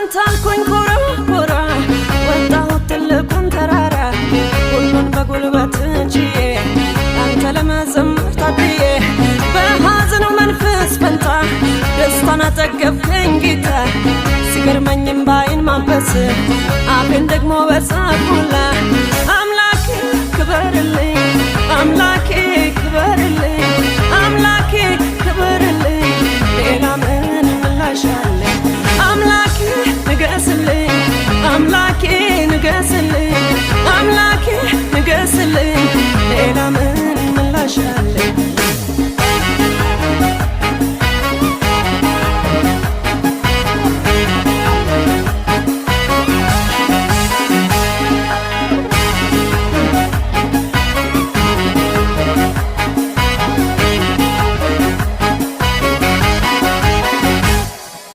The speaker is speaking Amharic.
አንታልኩኝ ኮራ ኮራ ወጣሁት ትልቁን ተራራ ሁሉን በጉልበት ችዬ አንተ ለመዘመር ታድዬ በሐዘኑ መንፈስ ፈንታ ደስታን አጠገብከኝ